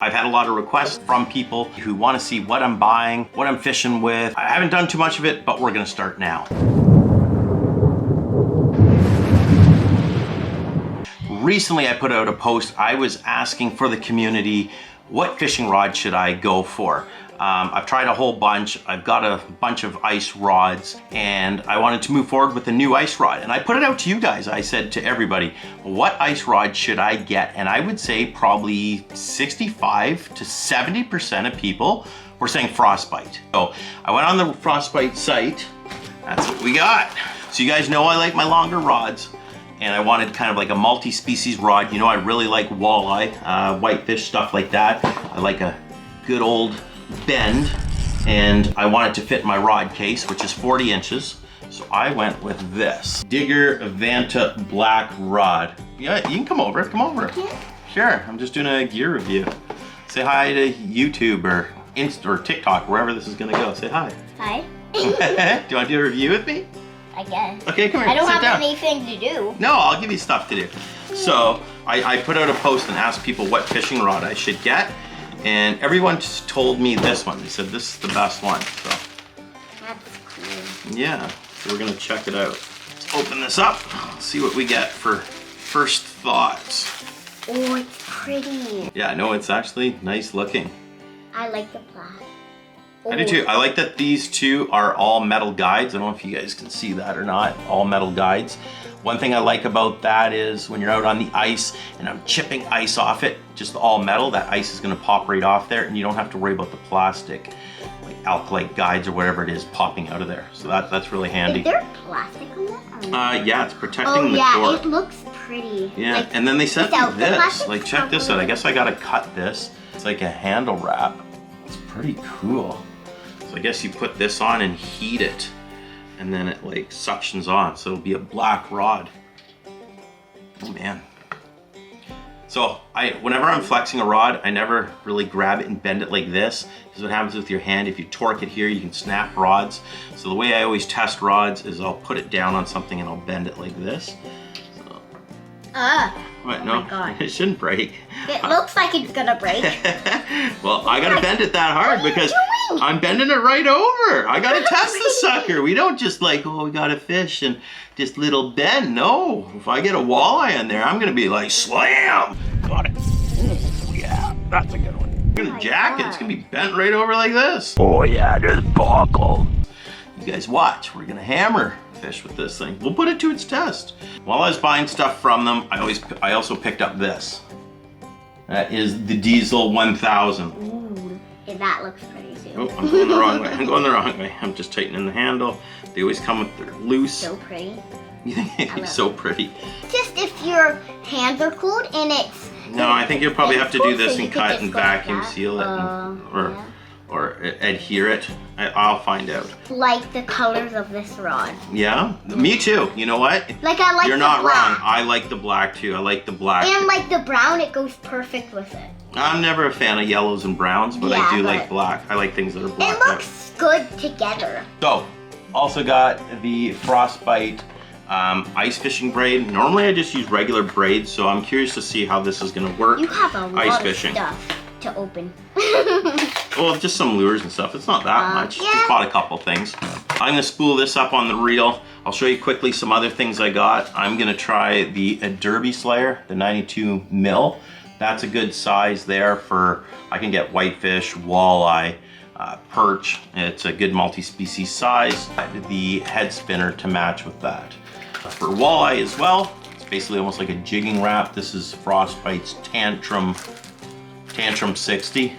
I've had a lot of requests from people who want to see what I'm buying, what I'm fishing with. I haven't done too much of it, but we're gonna start now. Recently I put out a post. I was asking for the community, what fishing rod should I go for? I've tried a whole bunch. I've got a bunch of ice rods and I wanted to move forward with a new ice rod. And I put it out to you guys. I said to everybody, what ice rod should I get? And I would say probably 65 to 70% of people were saying FROSTBITE. So I went on the FROSTBITE site. That's what we got. So you guys know I like my longer rods. And I wanted kind of like a multi-species rod. You know, I really like walleye, whitefish, stuff like that. I like a good old bend, and I want it to fit my rod case, which is 40 inches. So I went with this Digger Vanta Black rod. Yeah, you can come over, come over. Sure, I'm just doing a gear review. Say hi to YouTube or Insta or TikTok, wherever this is gonna go. Say hi. Hi. Do you want to do a review with me? I guess. Okay, come here. I don't have down. anything to do. No, I'll give you stuff to do. So I put out a post and asked people what fishing rod I should get, and everyone just told me this one. They said this is the best one. So That's cool. yeah, so we're gonna check it out. Let's open this up, see what we get for first thoughts. Oh, it's pretty. Yeah, no, it's actually nice looking. I like the black. I do too. I like that these two are all metal guides. I don't know if you guys can see that or not, all metal guides. One thing I like about that is when you're out on the ice and I'm chipping ice off it, just all metal, that ice is gonna pop right off there and you don't have to worry about the plastic, like alkalite guides or whatever it is popping out of there. So that's really handy. Is there plastic on that? Yeah, it's protecting the Oh cork. yeah, it looks pretty. Yeah, like, and then they sent me without the this. plastic Like, check this out. I guess I gotta cut this. It's like a handle wrap. It's pretty cool. So I guess you put this on and heat it, and then it like suctions on. So it'll be a black rod. Oh man. So whenever I'm flexing a rod, I never really grab it and bend it like this, because what happens with your hand, if you torque it here, you can snap rods. So the way I always test rods is I'll put it down on something and I'll bend it like this. So, what? No, my God. It shouldn't break. It looks like it's gonna break. Well, I gotta bend it that hard because I'm bending it right over. I gotta test the sucker. We don't just like, oh, we got a fish and just little bend. No, if I get a walleye in there, I'm gonna be like, slam. Got it. Oh, yeah, that's a good one. I'm gonna jack it. It's gonna be bent right over like this. Oh yeah, just buckle. You guys watch. We're gonna hammer fish with this thing. We'll put it to its test. While I was buying stuff from them, I also picked up this. That is the Diesel 1000. Ooh, that looks pretty too. Oh, I'm going the wrong way. I'm going the wrong way. I'm just tightening the handle. They always come with their loose. So pretty. It's so pretty. Just if your hands are cold and it's... No, I think you'll probably have to do this so and cut and vacuum seal it or adhere it. I'll find out. Like the colors of this rod. Yeah, me too. You know what? Like I like You're the not black. wrong. I like the black too. I like the black. And like the brown, it goes perfect with it. I'm never a fan of yellows and browns, but I do like black. I like things that are black. It looks good together. So, also got the FROSTBITE ice fishing braid. Normally I just use regular braids, so I'm curious to see how this is gonna work. You have a lot ice of fishing. stuff to open. Well, just some lures and stuff. It's not that much. Yeah. Just bought a couple things. I'm gonna spool this up on the reel. I'll show you quickly some other things I got. I'm gonna try the Derby Slayer, the 92 mil. That's a good size there for, I can get whitefish, walleye, perch. It's a good multi-species size. The head spinner to match with that. For walleye as well, it's basically almost like a jigging wrap. This is FROSTBITE's Tantrum 60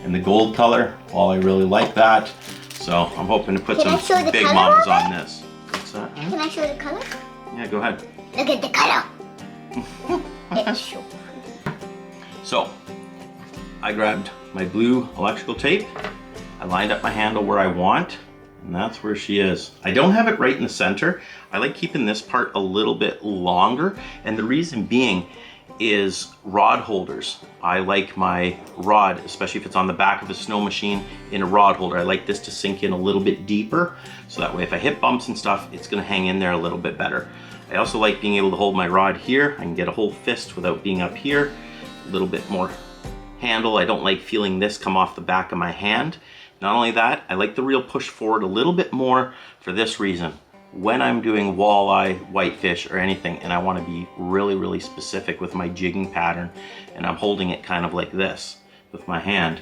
in the gold color. Well, I really like that. So I'm hoping to put some big mamas on this. What's that? Can I show the color? Yeah, go ahead. Look at the color. It's so pretty. So I grabbed my blue electrical tape. I lined up my handle where I want, and that's where she is. I don't have it right in the center. I like keeping this part a little bit longer, and the reason being is rod holders. I like my rod, especially if it's on the back of a snow machine, in a rod holder. I like this to sink in a little bit deeper, so that way if I hit bumps and stuff, it's gonna hang in there a little bit better. I also like being able to hold my rod here. I can get a whole fist without being up here. A little bit more handle. I don't like feeling this come off the back of my hand. Not only that, I like the reel pushed forward a little bit more for this reason. When I'm doing walleye, whitefish, or anything, and I want to be really, really specific with my jigging pattern, and I'm holding it kind of like this with my hand,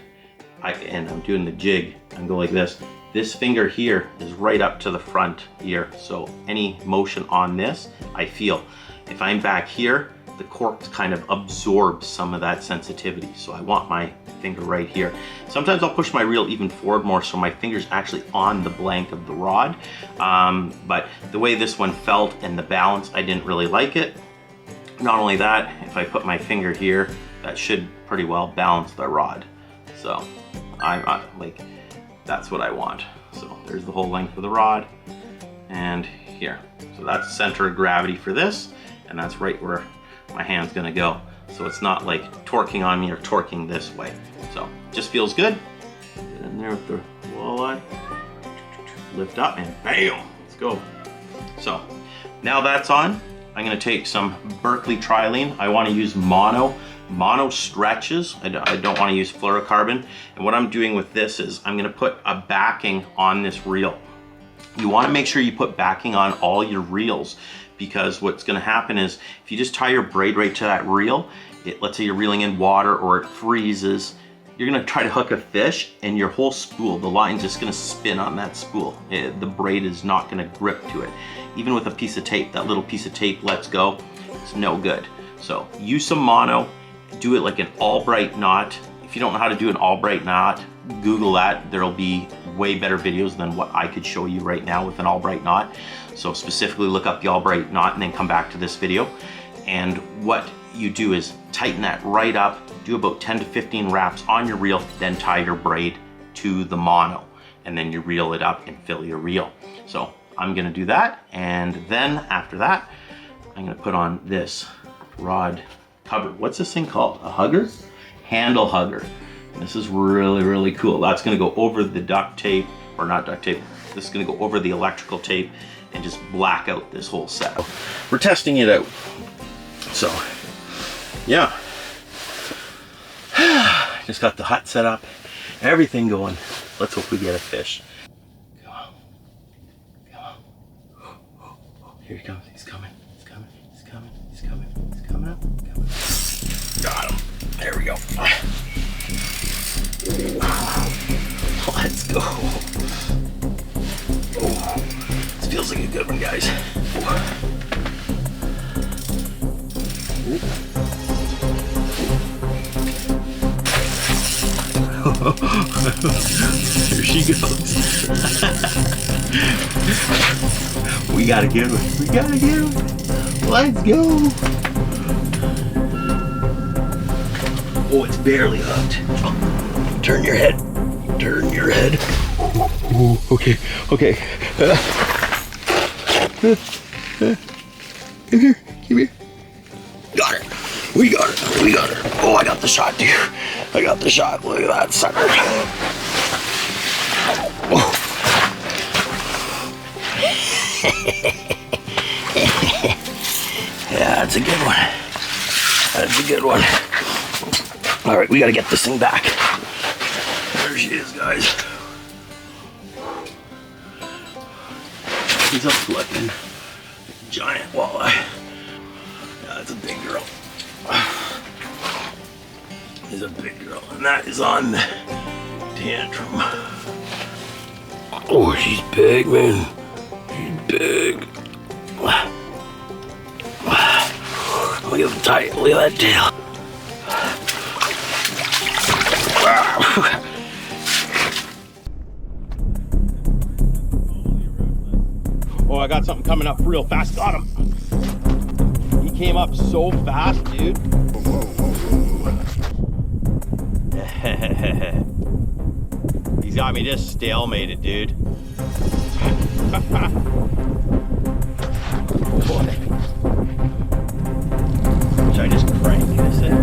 and I'm doing the jig, and go like this. This finger here is right up to the front here, so any motion on this, I feel. If I'm back here, the cork kind of absorbs some of that sensitivity, so I want my finger right here. Sometimes I'll push my reel even forward more so my finger's actually on the blank of the rod, but the way this one felt and the balance, I didn't really like it. Not only that, if I put my finger here, that should pretty well balance the rod. So I like, that's what I want. So there's the whole length of the rod, and here. So that's the center of gravity for this, and that's right where my hand's gonna go. So it's not like torquing on me or torquing this way. So just feels good. Get in there with the walleye, lift up, and bam, let's go. So now that's on, I'm gonna take some Berkeley Trilene. I wanna use mono. Mono stretches. I don't wanna use fluorocarbon. And what I'm doing with this is I'm gonna put a backing on this reel. You wanna make sure you put backing on all your reels, because what's gonna happen is if you just tie your braid right to that reel, let's say you're reeling in water or it freezes, you're gonna try to hook a fish and your whole spool, the line's just gonna spin on that spool. The braid is not gonna grip to it. Even with a piece of tape, that little piece of tape lets go, it's no good. So use some mono, do it like an Albright knot. If you don't know how to do an Albright knot, Google that. There'll be way better videos than what I could show you right now with an Albright knot. So specifically look up the Albright knot and then come back to this video. And what you do is tighten that right up, do about 10 to 15 wraps on your reel, then tie your braid to the mono, and then you reel it up and fill your reel. So I'm gonna do that, and then after that, I'm gonna put on this rod cover. What's this thing called? A hugger? Handle hugger. And this is really, really cool. That's gonna go over the duct tape, or not duct tape, this is gonna go over the electrical tape and just black out this whole setup. We're testing it out. So, yeah. Just got the hut set up, everything going. Let's hope we get a fish. Come on. Come on. Here he comes, he's coming, he's coming, he's coming, he's coming, he's coming up, coming. Got him, there we go. Let's go. Oh, this feels like a good one, guys. Here she goes. We got a good one. We got a good one. Let's go. Oh, it's barely hooked. Turn your head. Turn your head. Ooh, okay, okay. Come here, come here. Got her. We got her. We got her. Oh, I got the shot, dude. I got the shot. Look at that sucker. Oh. Yeah, that's a good one. That's a good one. All right, we got to get this thing back. There she is, guys. She's a flipping giant walleye. Yeah, that's a big girl. Is a big girl, and that is on tantrum. Oh, she's big, man. She's big. Look at the tight. Look at that tail. Oh, I got something coming up real fast. Got him. He came up so fast, dude. He's got me just stalemated, dude. Should I just crank this in?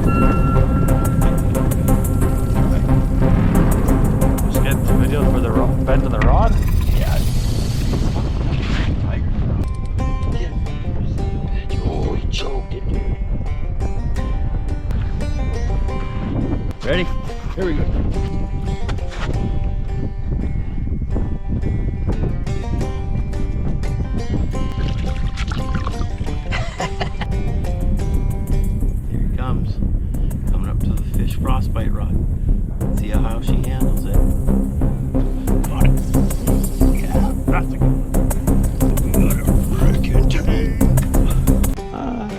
Just get the video for the bend in the rod? Yeah. Oh, he choked it, dude. Ready? Here he comes. Coming up to the fish frostbite rod. See how she handles it. Got it. Yeah, that's a good one.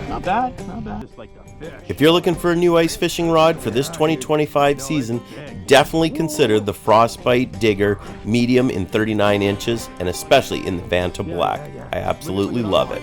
Not bad, not bad. Just like the fish. If you're looking for a new ice fishing rod for this 2025 season, definitely consider the Frostbite Digger medium in 39 inches, and especially in the Vanta Black. I absolutely love it.